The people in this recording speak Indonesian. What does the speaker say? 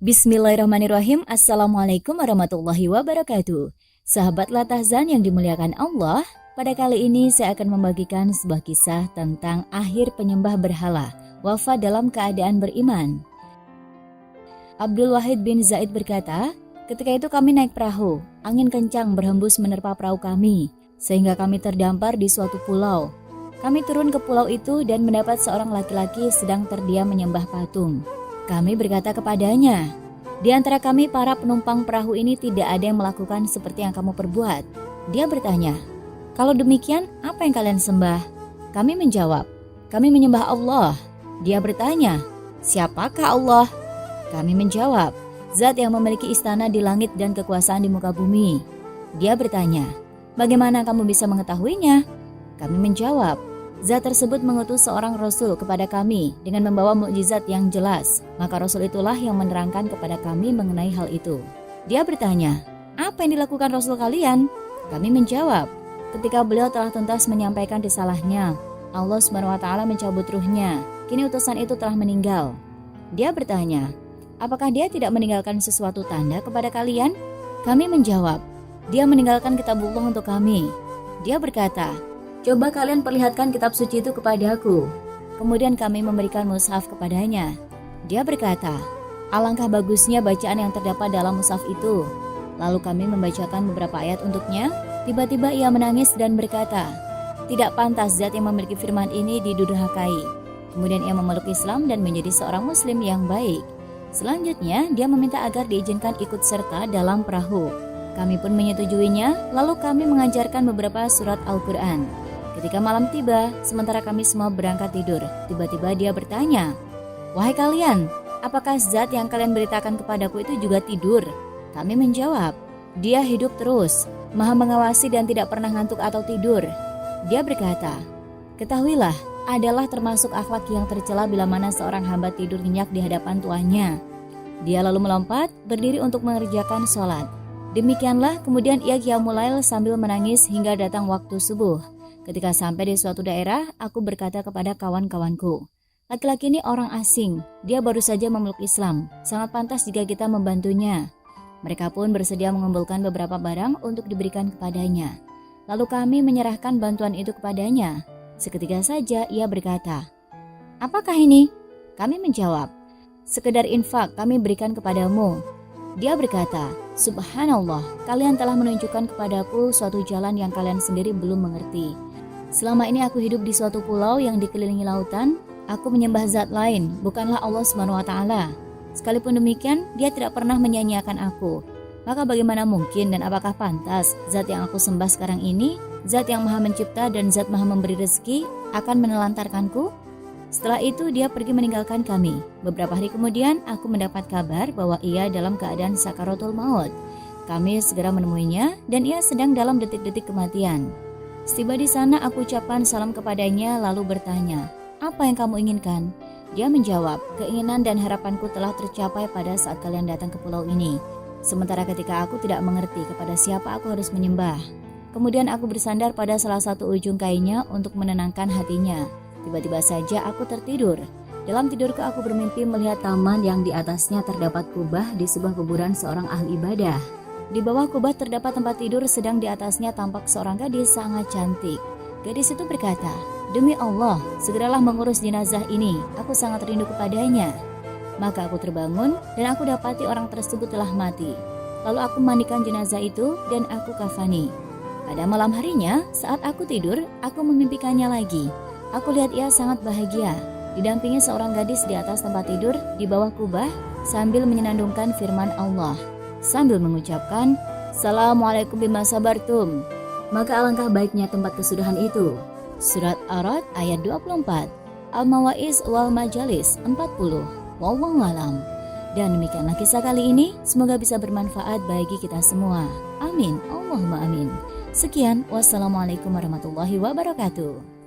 Bismillahirrahmanirrahim. Assalamualaikum warahmatullahi wabarakatuh. Sahabat Latahzan yang dimuliakan Allah, pada kali ini saya akan membagikan sebuah kisah tentang akhir penyembah berhala, wafat dalam keadaan beriman. Abdul Wahid bin Zaid berkata, ketika itu kami naik perahu, angin kencang berhembus menerpa perahu kami, sehingga kami terdampar di suatu pulau. Kami turun ke pulau itu dan mendapat seorang laki-laki sedang terdiam menyembah patung. Kami berkata kepadanya, di antara kami para penumpang perahu ini tidak ada yang melakukan seperti yang kamu perbuat. Dia bertanya, kalau demikian apa yang kalian sembah? Kami menjawab, kami menyembah Allah. Dia bertanya, siapakah Allah? Kami menjawab, Zat yang memiliki istana di langit dan kekuasaan di muka bumi. Dia bertanya, bagaimana kamu bisa mengetahuinya? Kami menjawab, Zat tersebut mengutus seorang Rasul kepada kami dengan membawa mukjizat yang jelas. Maka Rasul itulah yang menerangkan kepada kami mengenai hal itu. Dia bertanya, apa yang dilakukan Rasul kalian? Kami menjawab, ketika beliau telah tuntas menyampaikan risalahnya, Allah SWT mencabut ruhnya. Kini utusan itu telah meninggal. Dia bertanya, apakah dia tidak meninggalkan sesuatu tanda kepada kalian? Kami menjawab, dia meninggalkan kitabullah untuk kami. Dia berkata, coba kalian perlihatkan kitab suci itu kepadaku. Kemudian kami memberikan mushaf kepadanya. Dia berkata, alangkah bagusnya bacaan yang terdapat dalam mushaf itu. Lalu kami membacakan beberapa ayat untuknya. Tiba-tiba ia menangis dan berkata, tidak pantas zat yang memiliki firman ini didurhakai. Kemudian ia memeluk Islam dan menjadi seorang muslim yang baik. Selanjutnya dia meminta agar diizinkan ikut serta dalam perahu. Kami pun menyetujuinya. Lalu kami mengajarkan beberapa surat Al-Quran. Ketika malam tiba, sementara kami semua berangkat tidur, tiba-tiba dia bertanya, wahai kalian, apakah zat yang kalian beritakan kepadaku itu juga tidur? Kami menjawab, dia hidup terus, maha mengawasi dan tidak pernah ngantuk atau tidur. Dia berkata, ketahuilah, adalah termasuk akhlak yang tercela bila mana seorang hamba tidur nyenyak di hadapan tuannya. Dia lalu melompat, berdiri untuk mengerjakan sholat. Demikianlah kemudian ia qiyamul lail sambil menangis hingga datang waktu subuh. Ketika sampai di suatu daerah, aku berkata kepada kawan-kawanku, laki-laki ini orang asing, dia baru saja memeluk Islam, sangat pantas jika kita membantunya. Mereka pun bersedia mengumpulkan beberapa barang untuk diberikan kepadanya. Lalu kami menyerahkan bantuan itu kepadanya. Seketika saja ia berkata, apakah ini? Kami menjawab, sekedar infak kami berikan kepadamu. Dia berkata, subhanallah, kalian telah menunjukkan kepadaku suatu jalan yang kalian sendiri belum mengerti. Selama ini aku hidup di suatu pulau yang dikelilingi lautan, aku menyembah zat lain, bukanlah Allah SWT. Sekalipun demikian, dia tidak pernah menyanyiakan aku. Maka bagaimana mungkin dan apakah pantas zat yang aku sembah sekarang ini, zat yang maha mencipta dan zat maha memberi rezeki, akan menelantarkanku? Setelah itu dia pergi meninggalkan kami. Beberapa hari kemudian aku mendapat kabar bahwa ia dalam keadaan sakaratul maut. Kami segera menemuinya dan ia sedang dalam detik-detik kematian. Setiba di sana aku ucapkan salam kepadanya lalu bertanya, apa yang kamu inginkan? Dia menjawab, keinginan dan harapanku telah tercapai pada saat kalian datang ke pulau ini. Sementara ketika aku tidak mengerti kepada siapa aku harus menyembah. Kemudian aku bersandar pada salah satu ujung kainnya untuk menenangkan hatinya. Tiba-tiba saja aku tertidur. Dalam tidurku aku bermimpi melihat taman yang di atasnya terdapat kubah di sebuah kuburan seorang ahli ibadah. Di bawah kubah terdapat tempat tidur, sedang di atasnya tampak seorang gadis sangat cantik. Gadis itu berkata, demi Allah, segeralah mengurus jenazah ini, aku sangat rindu kepadanya. Maka aku terbangun dan aku dapati orang tersebut telah mati. Lalu aku mandikan jenazah itu dan aku kafani. Pada malam harinya, saat aku tidur, aku memimpikannya lagi. Aku lihat ia sangat bahagia, didampingi seorang gadis di atas tempat tidur di bawah kubah sambil menyenandungkan firman Allah. Sambil mengucapkan, Assalamualaikum bima sabartum. Maka alangkah baiknya tempat kesudahan itu. Surat Ar-Ra'd ayat 24, Al-Mawa'iz wal Majalis 40. Wallahu alam. Dan demikianlah kisah kali ini, semoga bisa bermanfaat bagi kita semua. Amin, Allahumma amin. Sekian, wassalamualaikum warahmatullahi wabarakatuh.